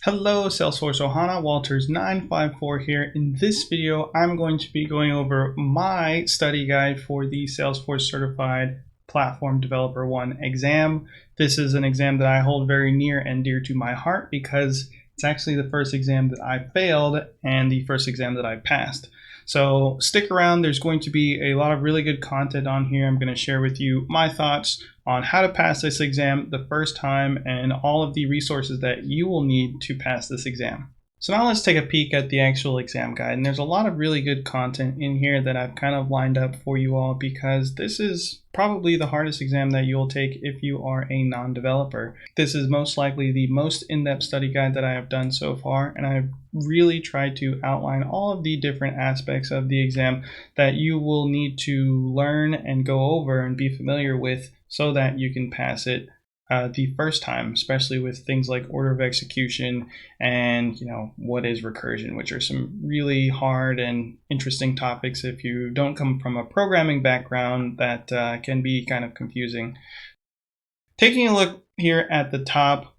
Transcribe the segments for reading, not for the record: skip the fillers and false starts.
Hello, Salesforce Ohana, Walters954 here. In this video, I'm going to be going over my study guide for the Salesforce Certified Platform Developer 1 exam. This is an exam that I hold very near and dear to my heart because it's actually the first exam that I failed and the first exam that I passed. So stick around. There's going to be a lot of really good content on here. I'm going to share with you my thoughts on how to pass this exam the first time and all of the resources that you will need to pass this exam. So now let's take a peek at the actual exam guide. And there's a lot of really good content in here that I've kind of lined up for you all because this is probably the hardest exam that you'll take if you are a non-developer. This is most likely the most in-depth study guide that I have done so far, and I've really tried to outline all of the different aspects of the exam that you will need to learn and go over and be familiar with so that you can pass it the first time, especially with things like order of execution and what is recursion, which are some really hard and interesting topics. If you don't come from a programming background, that can be kind of confusing. Taking a look here at the top,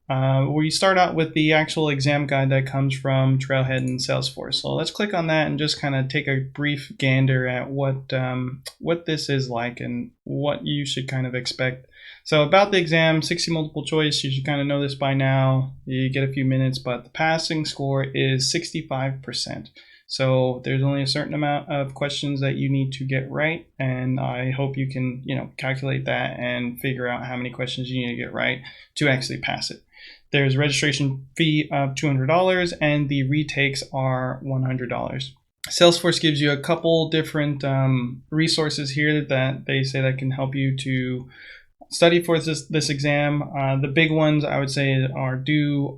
we start out with the actual exam guide that comes from Trailhead and Salesforce. So let's click on that and just kind of take a brief gander at what this is like and what you should kind of expect. So about the exam, 60 multiple choice, you should kind of know this by now. You get a few minutes, but the passing score is 65%. So there's only a certain amount of questions that you need to get right, and I hope you can, calculate that and figure out how many questions you need to get right to actually pass it. There's a registration fee of $200, and the retakes are $100. Salesforce gives you a couple different resources here that they say that can help you to study for this exam. The big ones I would say are do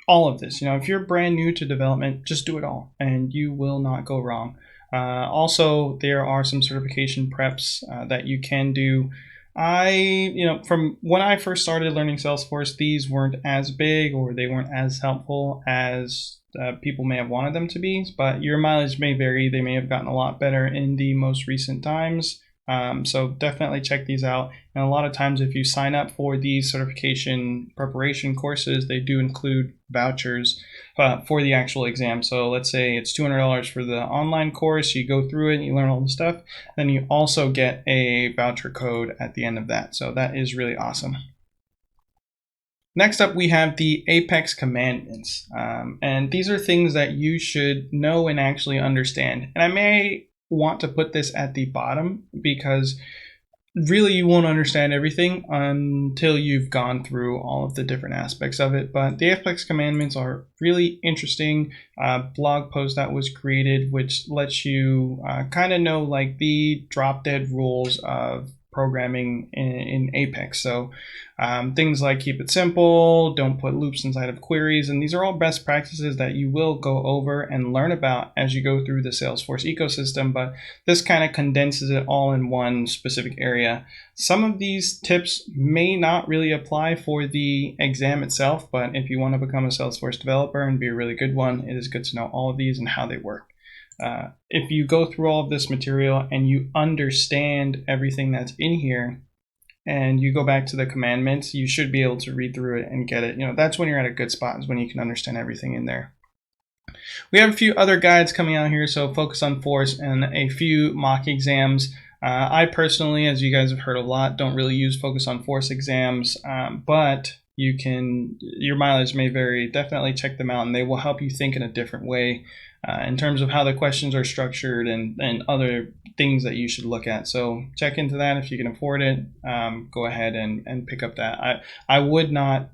all of this. If you're brand new to development, just do it all and you will not go wrong. Also, there are some certification preps that you can do. From when I first started learning Salesforce, these weren't as big or they weren't as helpful as people may have wanted them to be, but your mileage may vary. They may have gotten a lot better in the most recent times. So definitely check these out. And a lot of times if you sign up for these certification preparation courses, they do include vouchers for the actual exam. So let's say it's $200 for the online course. You go through it and you learn all the stuff. Then you also get a voucher code at the end of that. So that is really awesome. Next up, we have the Apex commandments. And these are things that you should know and actually understand. And I may want to put this at the bottom because really you won't understand everything until you've gone through all of the different aspects of it. But the Apex commandments are really interesting blog post that was created, which lets you kind of know like the drop dead rules of programming in Apex. So things like keep it simple, don't put loops inside of queries, and these are all best practices that you will go over and learn about as you go through the Salesforce ecosystem, but this kind of condenses it all in one specific area. Some of these tips may not really apply for the exam itself, but if you want to become a Salesforce developer and be a really good one, it is good to know all of these and how they work. If you go through all of this material and you understand everything that's in here and you go back to the commandments, you should be able to read through it and get it. That's when you're at a good spot, is when you can understand everything in there. We have a few other guides coming out here, so Focus on Force and a few mock exams. I personally, as you guys have heard a lot, don't really use Focus on Force exams, but your mileage may vary. Definitely check them out and they will help you think in a different way in terms of how the questions are structured and other things that you should look at. So check into that if you can afford it. Go ahead and pick up that. I would not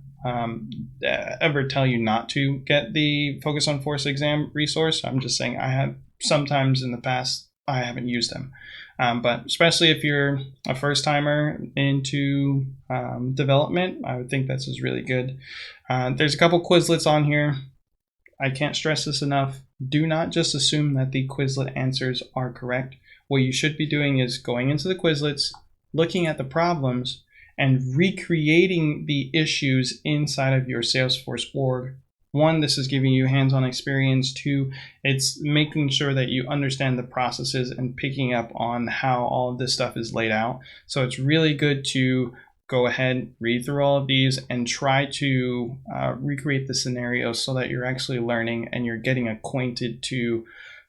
ever tell you not to get the Focus on Force exam resource. I'm just saying I have sometimes in the past I haven't used them. But especially if you're a first timer into development, I would think this is really good. There's a couple Quizlets on here. I can't stress this enough. Do not just assume that the Quizlet answers are correct. What you should be doing is going into the Quizlets, looking at the problems, and recreating the issues inside of your Salesforce org. One, this is giving you hands-on experience. Two, it's making sure that you understand the processes and picking up on how all of this stuff is laid out. So it's really good to go ahead, read through all of these, and try to recreate the scenario so that you're actually learning and you're getting acquainted to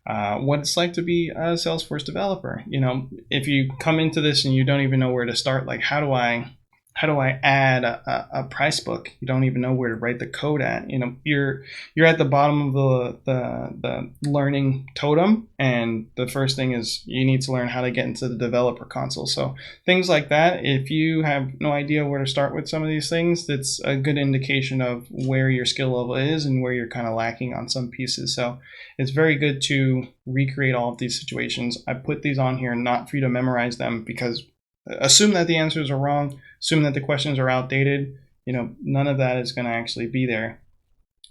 what it's like to be a Salesforce developer. You know, if you come into this and you don't even know where to start, like how do I add a price book? You don't even know where to write the code at. You know, you're at the bottom of the learning totem, and the first thing is you need to learn how to get into the developer console. So things like that, if you have no idea where to start with some of these things, that's a good indication of where your skill level is and where you're kind of lacking on some pieces. So it's very good to recreate all of these situations. I put these on here not for you to memorize them, because assume that the answers are wrong, assume that the questions are outdated. You know, none of that is going to actually be there.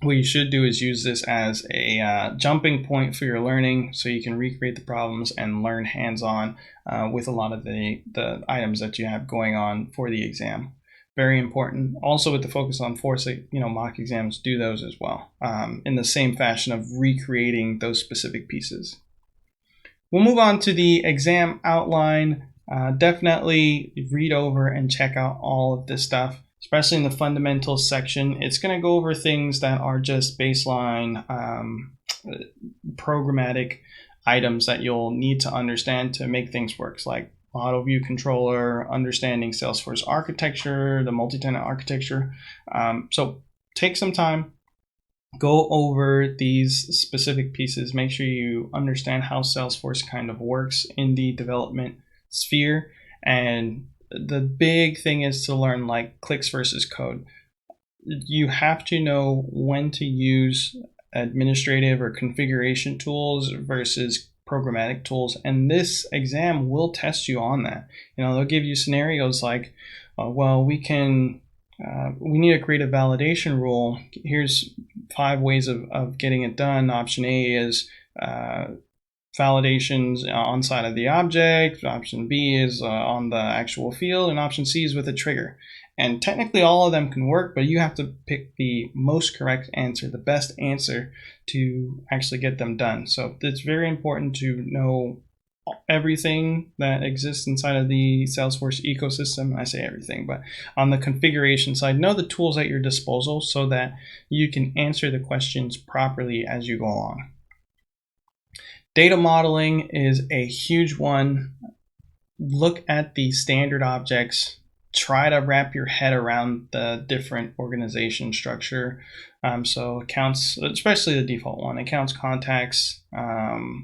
What you should do is use this as a jumping point for your learning, so you can recreate the problems and learn hands-on with a lot of the items that you have going on for the exam. Very important. Also, with the focus on mock exams, do those as well, in the same fashion of recreating those specific pieces. We'll move on to the exam outline. Definitely read over and check out all of this stuff, especially in the fundamentals section. It's going to go over things that are just baseline programmatic items that you'll need to understand to make things work, like model view controller, understanding Salesforce architecture, the multi-tenant architecture. So take some time, go over these specific pieces, make sure you understand how Salesforce kind of works in the development sphere. And the big thing is to learn like clicks versus code. You have to know when to use administrative or configuration tools versus programmatic tools, and this exam will test you on that. You know, they'll give you scenarios like, well, we need to create a validation rule. Here's 5 ways of getting it done. Option A is validations on side of the object. Option B is on the actual field, and option C is with a trigger. And technically all of them can work, but you have to pick the most correct answer, the best answer, to actually get them done. So it's very important to know everything that exists inside of the Salesforce ecosystem. I say everything, but on the configuration side, know the tools at your disposal so that you can answer the questions properly as you go along. Data modeling is a huge one. Look at the standard objects. Try to wrap your head around the different organization structure. So accounts, especially the default one, accounts, contacts,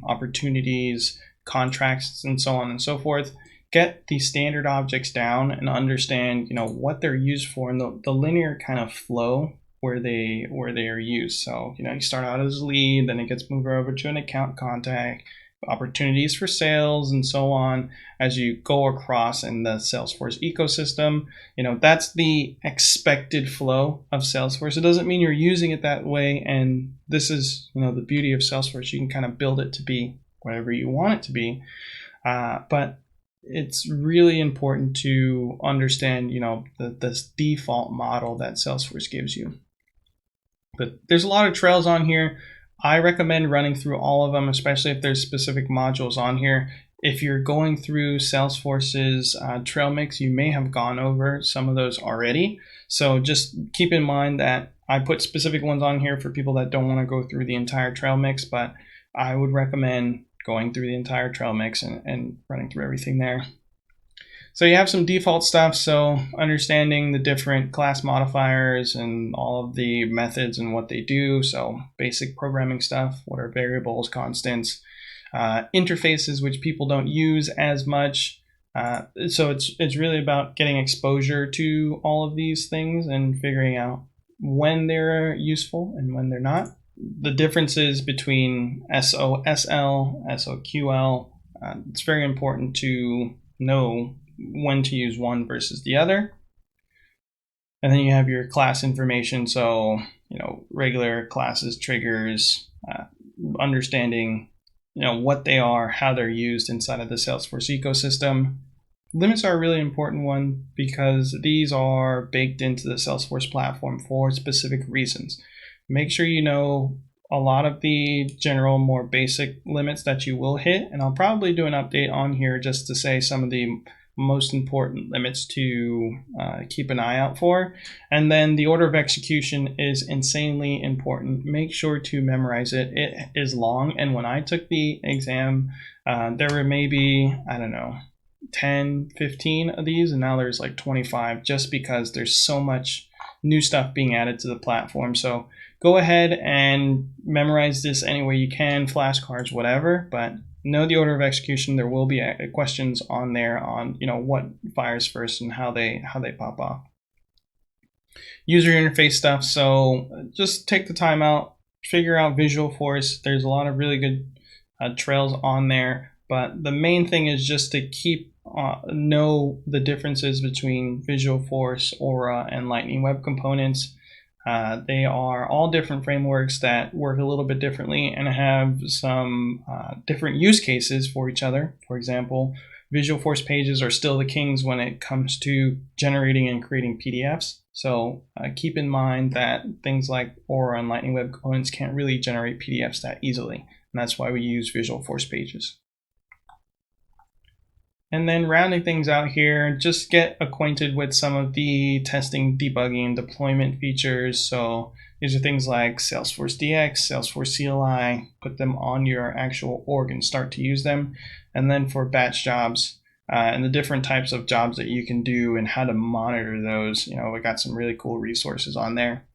opportunities, contracts, and so on and so forth. Get the standard objects down and understand, you know, what they're used for and the linear kind of flow where they are used. So, you know, you start out as a lead, then it gets moved over to an account contact, opportunities for sales, and so on as you go across in the Salesforce ecosystem. You know, that's the expected flow of Salesforce. It doesn't mean you're using it that way, and this is, you know, the beauty of Salesforce. You can kind of build it to be whatever you want it to be, but it's really important to understand, you know, this default model that Salesforce gives you. But there's a lot of trails on here. I recommend running through all of them, especially if there's specific modules on here. If you're going through Salesforce's trail mix, you may have gone over some of those already. So just keep in mind that I put specific ones on here for people that don't want to go through the entire trail mix, but I would recommend going through the entire trail mix and running through everything there. So you have some default stuff, so understanding the different class modifiers and all of the methods and what they do. So basic programming stuff, what are variables, constants, interfaces, which people don't use as much. So it's really about getting exposure to all of these things and figuring out when they're useful and when they're not. The differences between SOSL, SOQL, it's very important to know when to use one versus the other. And then you have your class information, so, you know, regular classes, triggers, understanding, you know, what they are, how they're used inside of the Salesforce ecosystem. Limits are a really important one because these are baked into the Salesforce platform for specific reasons. Make sure you know a lot of the general, more basic limits that you will hit, and I'll probably do an update on here just to say some of the most important limits to keep an eye out for. And then the order of execution is insanely important. Make sure to memorize it. It is long, and when I took the exam, there were maybe, I don't know, 10, 15 of these, and now there's like 25, just because there's so much new stuff being added to the platform. So go ahead and memorize this any way you can, flashcards, whatever, but know the order of execution. There will be questions on there on, what fires first and how they pop off. User interface stuff. So just take the time out, figure out Visualforce. There's a lot of really good trails on there, but the main thing is just to know the differences between Visualforce, Aura, and Lightning Web Components. They are all different frameworks that work a little bit differently and have some different use cases for each other. For example, Visualforce pages are still the kings when it comes to generating and creating PDFs. So keep in mind that things like Aura and Lightning Web Components can't really generate PDFs that easily. And that's why we use Visualforce pages. And then rounding things out here, just get acquainted with some of the testing, debugging, deployment features. So these are things like Salesforce DX, Salesforce CLI, put them on your actual org and start to use them. And then for batch jobs and the different types of jobs that you can do and how to monitor those, we got some really cool resources on there.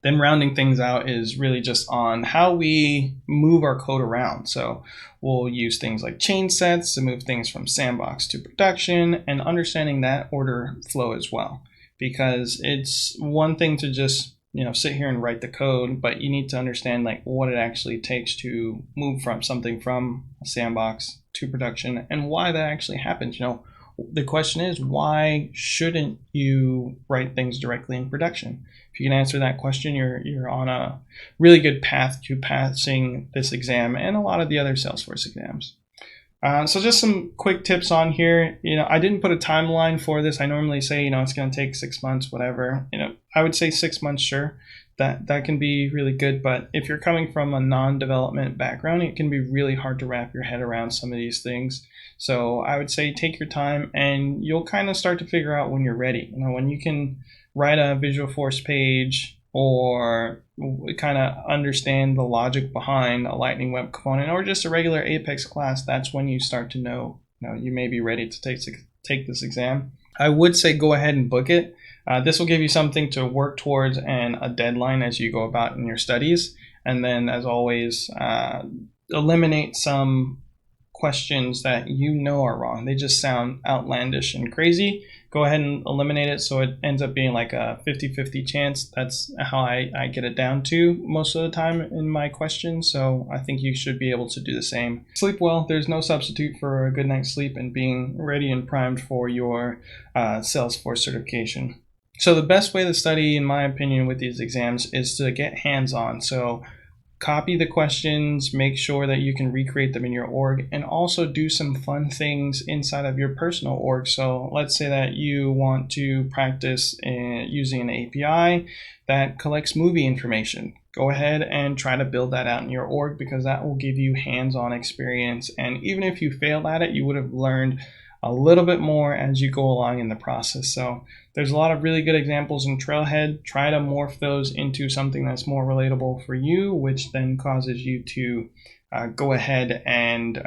Then rounding things out is really just on how we move our code around. So we'll use things like chain sets to move things from sandbox to production, and understanding that order flow as well. Because it's one thing to just sit here and write the code, but you need to understand like what it actually takes to move from something from a sandbox to production and why that actually happens. The question is, why shouldn't you write things directly in production? If you can answer that question, you're on a really good path to passing this exam and a lot of the other Salesforce exams. So just some quick tips on here. I didn't put a timeline for this. I normally say, it's going to take 6 months, whatever. I would say 6 months, sure. That can be really good, but if you're coming from a non-development background, it can be really hard to wrap your head around some of these things. So I would say take your time, and you'll kind of start to figure out when you're ready. When you can write a Visualforce page or kind of understand the logic behind a Lightning Web Component or just a regular Apex class, that's when you start to know, you may be ready to take this exam. I would say go ahead and book it. This will give you something to work towards and a deadline as you go about in your studies. And then, as always, eliminate some questions that are wrong. They just sound outlandish and crazy. Go ahead and eliminate it so it ends up being like a 50-50 chance. That's how I get it down to most of the time in my questions. So I think you should be able to do the same. Sleep well. There's no substitute for a good night's sleep and being ready and primed for your Salesforce certification. So the best way to study, in my opinion, with these exams is to get hands-on. So copy the questions, make sure that you can recreate them in your org, and also do some fun things inside of your personal org. So let's say that you want to practice using an API that collects movie information. Go ahead and try to build that out in your org, because that will give you hands-on experience. And even if you failed at it, you would have learned a little bit more as you go along in the process. So there's a lot of really good examples in Trailhead. Try to morph those into something that's more relatable for you, which then causes you to go ahead and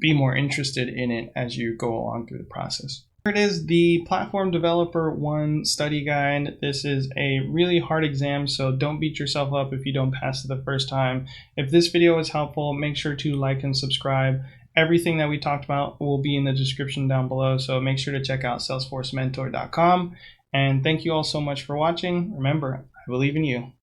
be more interested in it as you go along through the process. Here it is, the Platform Developer 1 study guide. This is a really hard exam, so don't beat yourself up if you don't pass it the first time. If this video was helpful, make sure to like and subscribe. Everything that we talked about will be in the description down below, so make sure to check out salesforcementor.com. And thank you all so much for watching. Remember, I believe in you.